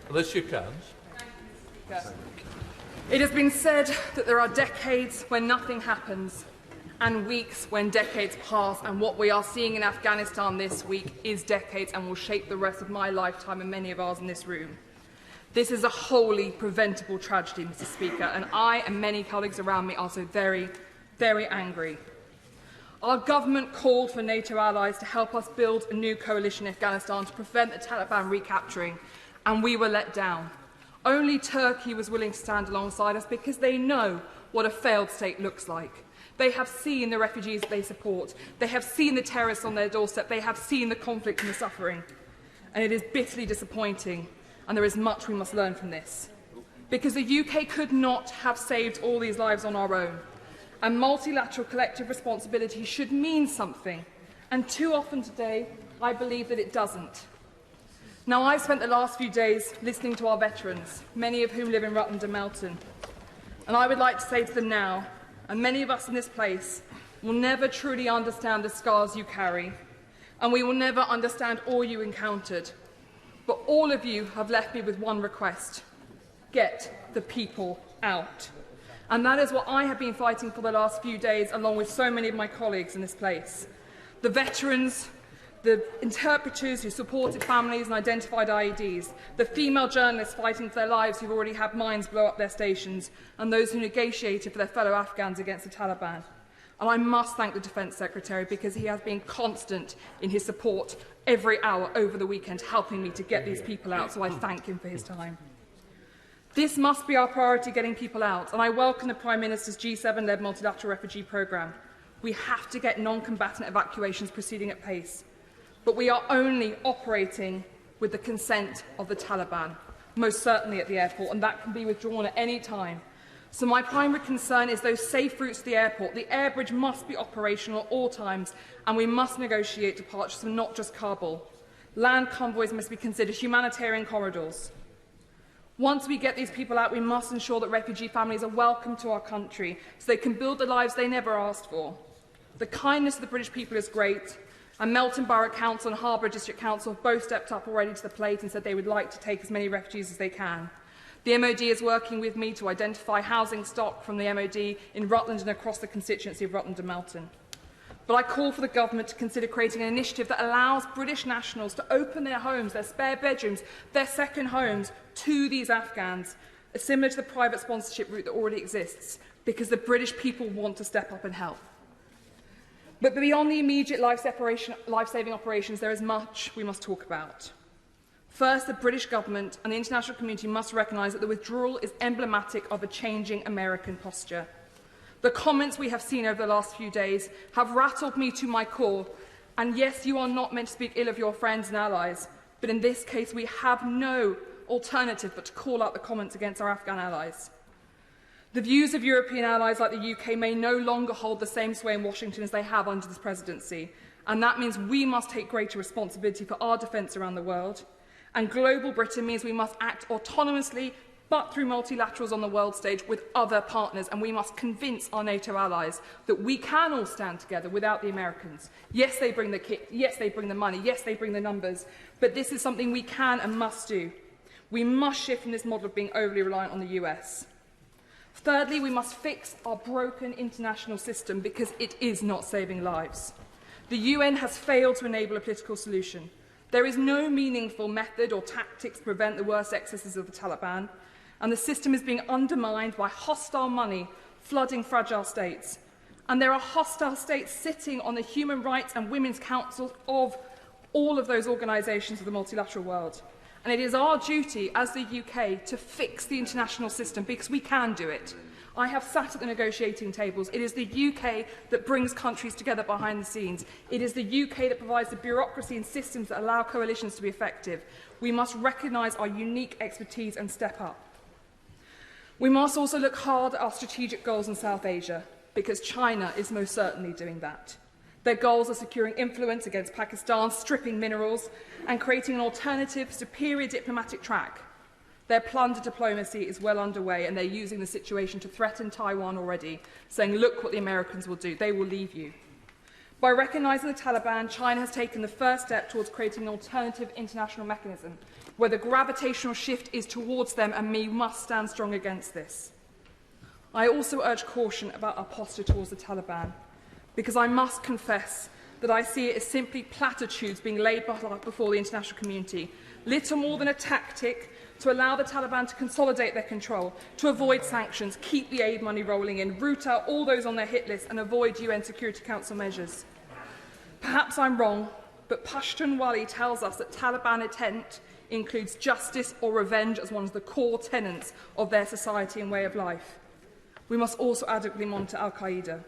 Unless you can. It has been said that there are decades when nothing happens and weeks when decades pass, and what we are seeing in Afghanistan this week is decades and will shape the rest of my lifetime and many of ours in this room. This is a wholly preventable tragedy, Mr. Speaker, and I and many colleagues around me are so very, very angry. Our government called for NATO allies to help us build a new coalition in Afghanistan to prevent the Taliban recapturing, and we were let down. Only Turkey was willing to stand alongside us because they know what a failed state looks like. They have seen the refugees they support. They have seen the terrorists on their doorstep. They have seen the conflict and the suffering. And it is bitterly disappointing, and there is much we must learn from this. Because the UK could not have saved all these lives on our own. And multilateral collective responsibility should mean something. And too often today, I believe that it doesn't. Now, I've spent the last few days listening to our veterans, many of whom live in Rutland and Melton. And I would like to say to them now, and many of us in this place will never truly understand the scars you carry, and we will never understand all you encountered. But all of you have left me with one request: get the people out. And that is what I have been fighting for the last few days, along with so many of my colleagues in this place. The veterans, the interpreters who supported families and identified IEDs, the female journalists fighting for their lives who've already had mines blow up their stations, and those who negotiated for their fellow Afghans against the Taliban. And I must thank the Defence Secretary, because he has been constant in his support every hour over the weekend, helping me to get these people out, so I thank him for his time. This must be our priority, getting people out, and I welcome the Prime Minister's G7-led multilateral refugee programme. We have to get non-combatant evacuations proceeding at pace. But we are only operating with the consent of the Taliban, most certainly at the airport, and that can be withdrawn at any time. So my primary concern is those safe routes to the airport. The air bridge must be operational at all times, and we must negotiate departures from not just Kabul. Land convoys must be considered humanitarian corridors. Once we get these people out, we must ensure that refugee families are welcome to our country so they can build the lives they never asked for. The kindness of the British people is great, and Melton Borough Council and Harbour District Council have both stepped up already to the plate and said they would like to take as many refugees as they can. The MOD is working with me to identify housing stock from the MOD in Rutland and across the constituency of Rutland and Melton. But I call for the government to consider creating an initiative that allows British nationals to open their homes, their spare bedrooms, their second homes to these Afghans, similar to the private sponsorship route that already exists, because the British people want to step up and help. But beyond the immediate life-saving operations, there is much we must talk about. First, the British government and the international community must recognise that the withdrawal is emblematic of a changing American posture. The comments we have seen over the last few days have rattled me to my core, and yes, you are not meant to speak ill of your friends and allies, but in this case we have no alternative but to call out the comments against our Afghan allies. The views of European allies like the UK may no longer hold the same sway in Washington as they have under this presidency, and that means we must take greater responsibility for our defence around the world. And global Britain means we must act autonomously, but through multilaterals on the world stage with other partners, and we must convince our NATO allies that we can all stand together without the Americans. Yes, they bring the kit, yes, they bring the money, yes, they bring the numbers, but this is something we can and must do. We must shift from this model of being overly reliant on the US. Thirdly, we must fix our broken international system, because it is not saving lives. The UN has failed to enable a political solution. There is no meaningful method or tactics to prevent the worst excesses of the Taliban, and the system is being undermined by hostile money flooding fragile states. And there are hostile states sitting on the human rights and women's councils of all of those organisations of the multilateral world. And it is our duty as the UK to fix the international system, because we can do it. I have sat at the negotiating tables. It is the UK that brings countries together behind the scenes. It is the UK that provides the bureaucracy and systems that allow coalitions to be effective. We must recognise our unique expertise and step up. We must also look hard at our strategic goals in South Asia, because China is most certainly doing that. Their goals are securing influence against Pakistan, stripping minerals, and creating an alternative, superior diplomatic track. Their plunder diplomacy is well underway, and they're using the situation to threaten Taiwan already, saying, look what the Americans will do, they will leave you. By recognising the Taliban, China has taken the first step towards creating an alternative international mechanism. where the gravitational shift is towards them, and we must stand strong against this. I also urge caution about our posture towards the Taliban, because I must confess that I see it as simply platitudes being laid before the international community, little more than a tactic to allow the Taliban to consolidate their control, to avoid sanctions, keep the aid money rolling in, root out all those on their hit list and avoid UN Security Council measures. Perhaps I'm wrong, but Pashtunwali tells us that Taliban intent includes justice or revenge as one of the core tenets of their society and way of life. We must also adequately monitor al-Qaeda.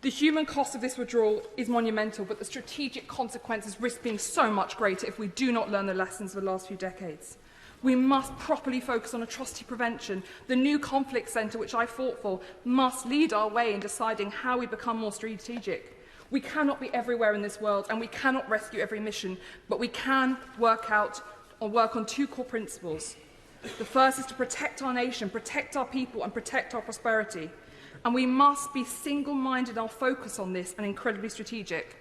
The human cost of this withdrawal is monumental, but the strategic consequences risk being so much greater if we do not learn the lessons of the last few decades. We must properly focus on atrocity prevention. The new conflict centre, which I fought for, must lead our way in deciding how we become more strategic. We cannot be everywhere in this world, and we cannot rescue every mission, but we can work on two core principles. The first is to protect our nation, protect our people, and protect our prosperity. And we must be single-minded in our focus on this and incredibly strategic.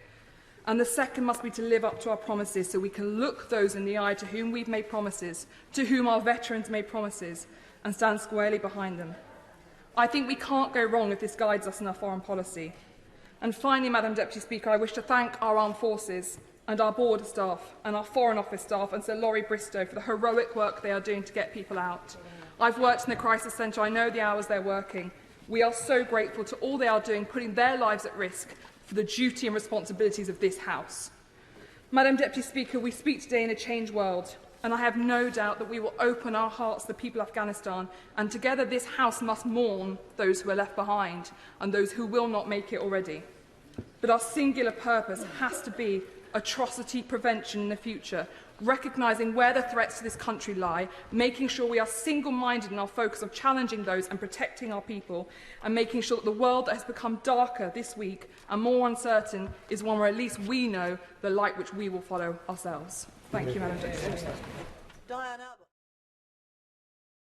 And the second must be to live up to our promises so we can look those in the eye to whom we've made promises, to whom our veterans made promises, and stand squarely behind them. I think we can't go wrong if this guides us in our foreign policy. And finally, Madam Deputy Speaker, I wish to thank our armed forces and our border staff and our Foreign Office staff and Sir Laurie Bristow for the heroic work they are doing to get people out. I've worked in the crisis centre, I know the hours they're working. We are so grateful to all they are doing, putting their lives at risk for the duty and responsibilities of this House. Madam Deputy Speaker, we speak today in a changed world, and I have no doubt that we will open our hearts to the people of Afghanistan, and together this House must mourn those who are left behind and those who will not make it already. But our singular purpose has to be atrocity prevention in the future, recognising where the threats to this country lie, making sure we are single-minded in our focus of challenging those and protecting our people, and making sure that the world that has become darker this week and more uncertain is one where at least we know the light which we will follow ourselves. Thank you, Madam Deputy Speaker.